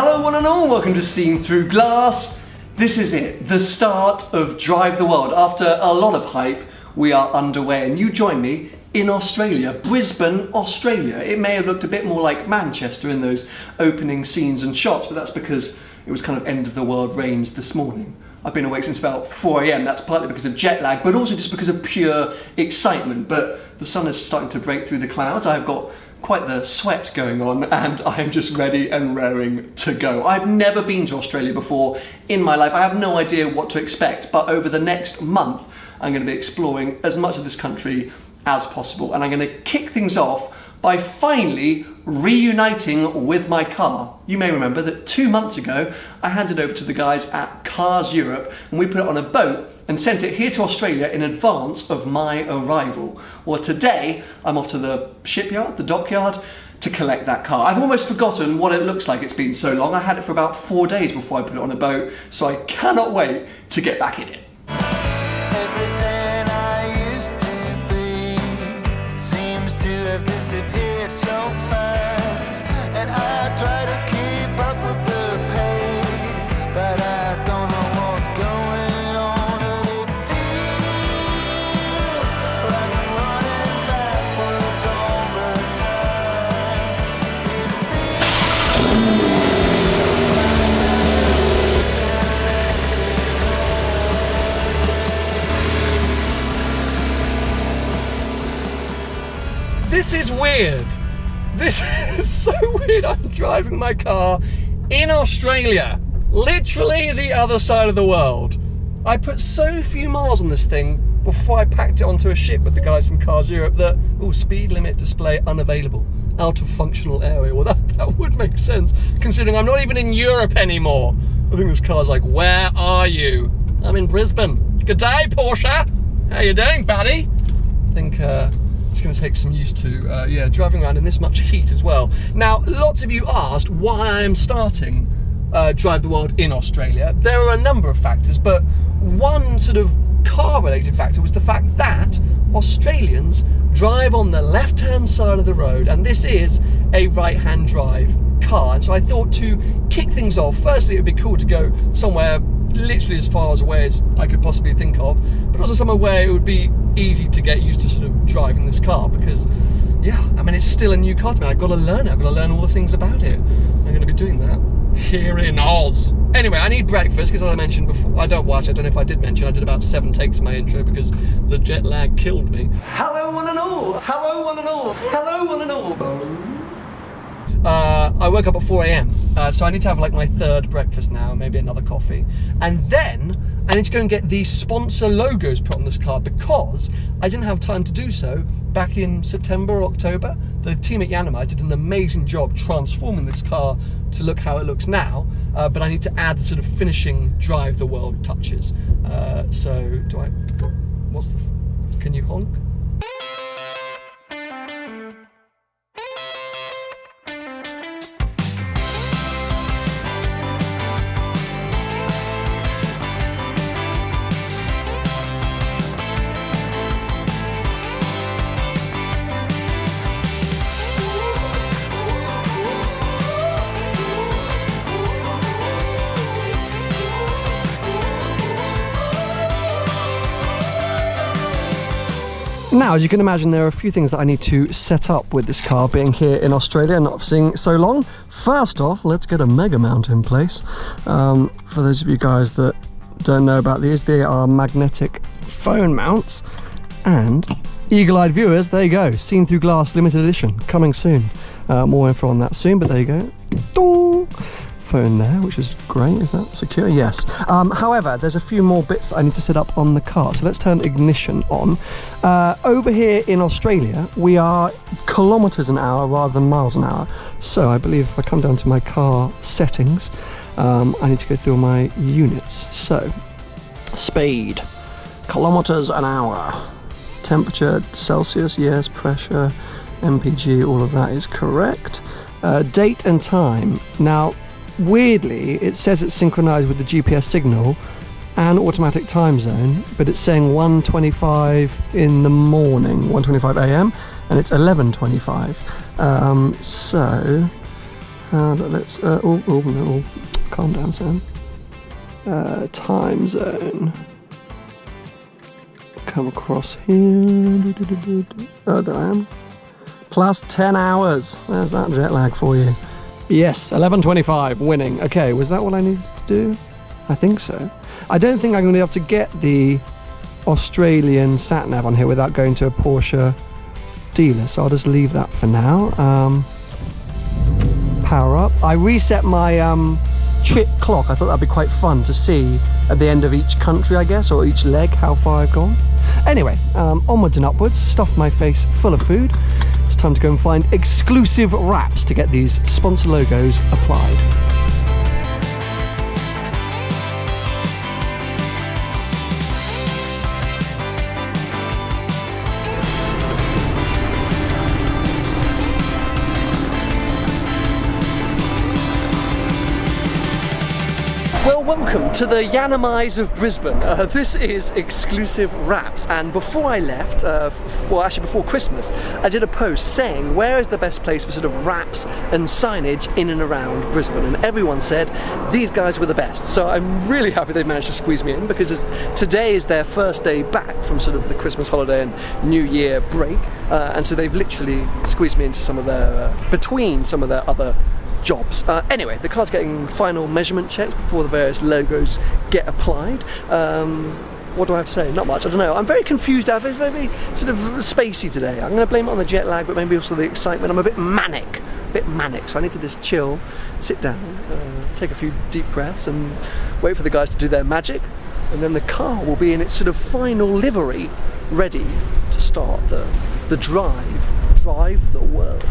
Hello one and all, welcome to Seen Through Glass. This is it, the start of Drive the World. After a lot of hype, we are underway and you join me in Australia, Brisbane, Australia. It may have looked a bit more like Manchester in those opening scenes and shots, but that's because it was kind of end of the world rains this morning. I've been awake since about 4 AM, that's partly because of jet lag, but also just because of pure excitement. But the sun is starting to break through the clouds. I've got quite the sweat going on and I am just ready and raring to go. I've never been to Australia before in my life. I have no idea what to expect, but over the next month I'm going to be exploring as much of this country as possible, and I'm going to kick things off by finally reuniting with my car. You may remember that 2 months ago I handed over to the guys at Cars Europe and we put it on a boat and sent it here to Australia in advance of my arrival. Well, today I'm off to the shipyard, the dockyard, to collect that car. I've almost forgotten what it looks like, it's been so long. I had it for about 4 days before I put it on a boat, so I cannot wait to get back in it. Everything I used to be seems to have disappeared so fast, and I try to keep up with the pace, but I don't know what's going on, and it feels like I'm running backwards all the time. This is weird. This is so weird. I'm driving my car in Australia, literally the other side of the world. I put so few miles on this thing before I packed it onto a ship with the guys from Cars Europe that, speed limit display unavailable, out of functional area. Well, that would make sense, considering I'm not even in Europe anymore. I think this car's like, where are you? I'm in Brisbane. Good day, Porsche. How you doing, buddy? I think, it's going to take some used to, driving around in this much heat as well. Now, lots of you asked why I'm starting Drive the World in Australia. There are a number of factors, but one sort of car-related factor was the fact that Australians drive on the left-hand side of the road, and this is a right-hand drive car. And so I thought to kick things off, firstly, it would be cool to go somewhere literally as far away as I could possibly think of, but also somewhere where it would be easy to get used to sort of driving this car, because it's still a new car to me. I've got to learn it. I've got to learn all the things about it. I'm going to be doing that here in Oz. Anyway, I need breakfast because, as I mentioned before, I don't know if I did mention, I did about 7 takes of my intro because the jet lag killed me. Hello one and all, hello one and all, hello one and all. I woke up at 4 AM, so I need to have like my third breakfast now, maybe another coffee. And then I need to go and get the sponsor logos put on this car because I didn't have time to do so back in September or October. The team at Yanamite did an amazing job transforming this car to look how it looks now, but I need to add the sort of finishing Drive the World touches. Can you honk? Now, as you can imagine, there are a few things that I need to set up with this car being here in Australia and not seeing it so long. First off, let's get a mega mount in place. For those of you guys that don't know about these, they are magnetic phone mounts, and eagle-eyed viewers, there you go, Seen Through Glass limited edition, coming soon. More info on that soon, but there you go. Dong! Phone there, which is great. Is that secure? Yes. However, there's a few more bits that I need to set up on the car, so let's turn ignition on. Over here in Australia, we are kilometers an hour rather than miles an hour, so I believe if I come down to my car settings, I need to go through my units. So speed, kilometers an hour, temperature, Celsius, yes, pressure, MPG, all of that is correct. Date and time. Now, weirdly, it says it's synchronized with the GPS signal and automatic time zone, but it's saying 1:25 in the morning, 1:25 AM, and it's 11:25. So Let's calm down, Sam. Time zone. Come across here. Oh, there I am. Plus 10 hours. There's that jet lag for you. Yes, 11:25, winning. Okay, was that what I needed to do? I think so. I don't think I'm going to be able to get the Australian sat-nav on here without going to a Porsche dealer, so I'll just leave that for now. Power up. I reset my trip clock. I thought that'd be quite fun to see at the end of each country, I guess, or each leg, how far I've gone. Anyway, onwards and upwards, stuffed my face full of food. It's time to go and find exclusive wraps to get these sponsor logos applied. Well, welcome to the Yanamais of Brisbane. This is Exclusive Wraps, and before I left, well actually before Christmas, I did a post saying where is the best place for sort of wraps and signage in and around Brisbane, and everyone said these guys were the best. So I'm really happy they managed to squeeze me in, because today is their first day back from sort of the Christmas holiday and New Year break, and so they've literally squeezed me into some of their, between some of their other jobs. Anyway, the car's getting final measurement checks before the various logos get applied. What do I have to say? Not much, I don't know. I'm very confused. I'm very sort of spacey today. I'm going to blame it on the jet lag, but maybe also the excitement. I'm a bit manic, so I need to just chill, sit down, take a few deep breaths and wait for the guys to do their magic, and then the car will be in its sort of final livery, ready to start the drive the world.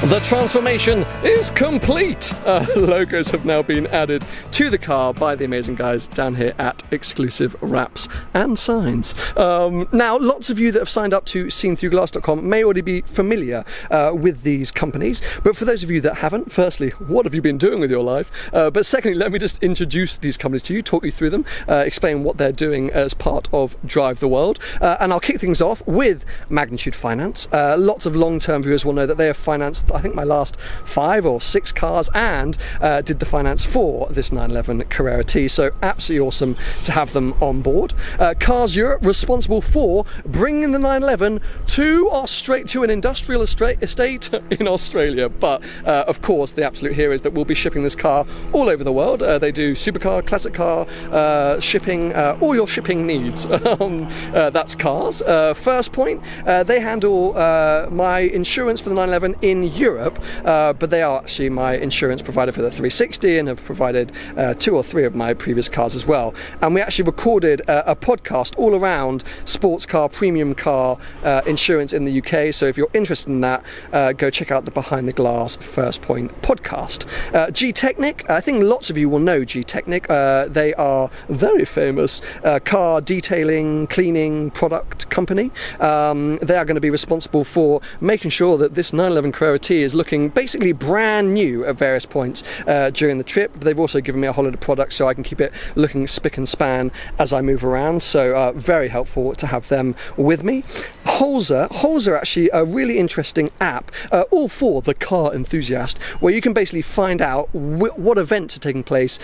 The transformation is complete! Logos have now been added to the car by the amazing guys down here at Exclusive Wraps and Signs. Now, lots of you that have signed up to SeenThroughGlass.com may already be familiar with these companies, but for those of you that haven't, firstly, what have you been doing with your life? But secondly, let me just introduce these companies to you, talk you through them, explain what they're doing as part of Drive the World, and I'll kick things off with Magnitude Finance. Lots of long-term viewers will know that they have financed, I think, my last 5 or 6 cars, and did the finance for this 911 Carrera T, so absolutely awesome to have them on board. Cars Europe, responsible for bringing the 911 to an industrial estate in Australia, but of course the absolute heroes that will be shipping this car all over the world. They do supercar, classic car shipping, all your shipping needs. That's Cars. First Point, they handle my insurance for the 911 in Europe, but they are actually my insurance provider for the 360 and have provided 2 or 3 of my previous cars as well. And we actually recorded a podcast all around sports car, premium car insurance in the UK, so if you're interested in that, go check out the Behind the Glass First Point podcast. G-Technic, I think lots of you will know G-Technic. They are very famous car detailing, cleaning product company. They are going to be responsible for making sure that this 911 Carrera T is looking basically brand new at various points during the trip. They've also given me a whole lot of products so I can keep it looking spick and span as I move around, so very helpful to have them with me. Aᴜsᴛʀᴜ actually a really interesting app, all for the car enthusiast, where you can basically find out what events are taking place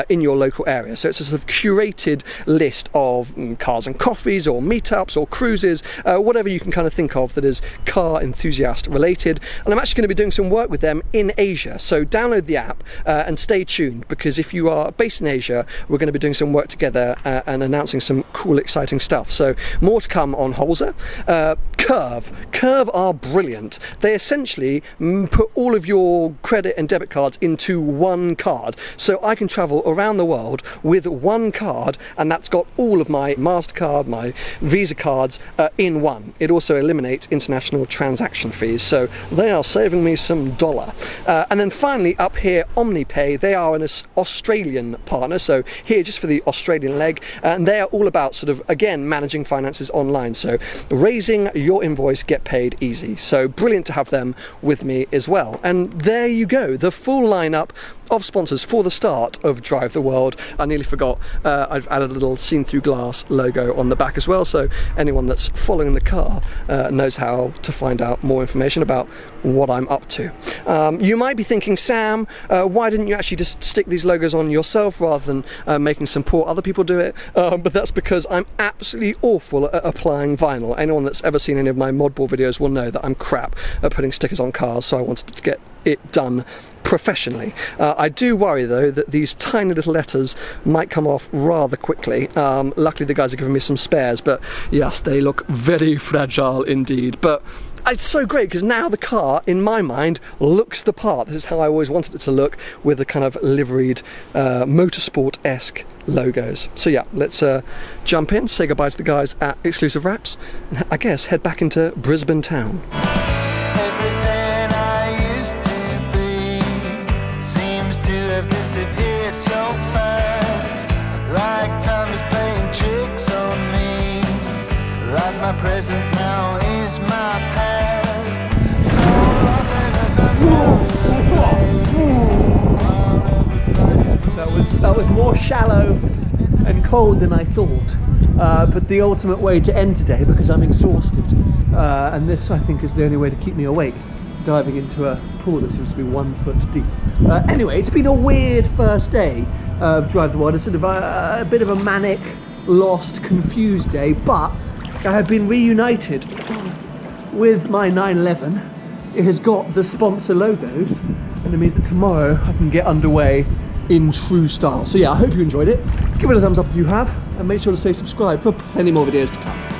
in your local area. So it's a sort of curated list of cars and coffees or meetups or cruises, whatever you can kind of think of that is car enthusiast related. And I'm actually going to be doing some work with them in Asia, so download the app and stay tuned, because if you are based in Asia, we're going to be doing some work together and announcing some cool, exciting stuff. So more to come on Aᴜsᴛʀᴜ. Curve are brilliant. They essentially put all of your credit and debit cards into one card, so I can travel around the world with one card, and that's got all of my MasterCard, my Visa cards in one. It also eliminates international transaction fees, so they are saving me some dollar. And then finally up here, OmniPay, they are an Australian partner, so here just for the Australian leg, and they are all about sort of, again, managing finances online, so raising your your invoice, get paid easy. So brilliant to have them with me as well. And there you go, the full lineup of sponsors for the start of Drive the World. I nearly forgot, I've added a little seen-through glass logo on the back as well, so anyone that's following the car knows how to find out more information about what I'm up to. You might be thinking, Sam, why didn't you actually just stick these logos on yourself rather than making some poor other people do it? But that's because I'm absolutely awful at applying vinyl. Anyone that's ever seen any of my modball videos will know that I'm crap at putting stickers on cars, so I wanted to get it done professionally. I do worry though that these tiny little letters might come off rather quickly. Luckily the guys have given me some spares, but yes, they look very fragile indeed. But it's so great because now the car, in my mind, looks the part. This is how I always wanted it to look, with the kind of liveried motorsport-esque logos. So yeah, let's jump in, say goodbye to the guys at Exclusive Wraps, and I guess head back into Brisbane town. Everything I used to be seems to have disappeared so fast. Like time is playing tricks on me. Like my present now is my past. So That was more shallow and cold than I thought, but the ultimate way to end today, because I'm exhausted, and this I think is the only way to keep me awake, diving into a pool that seems to be 1 foot deep. Anyway, it's been a weird first day of Drive the World, a sort of a bit of a manic, lost, confused day, but I have been reunited with my 911. It has got the sponsor logos, and it means that tomorrow I can get underway in true style. So yeah, I hope you enjoyed it. Give it a thumbs up if you have, and make sure to stay subscribed for plenty more videos to come.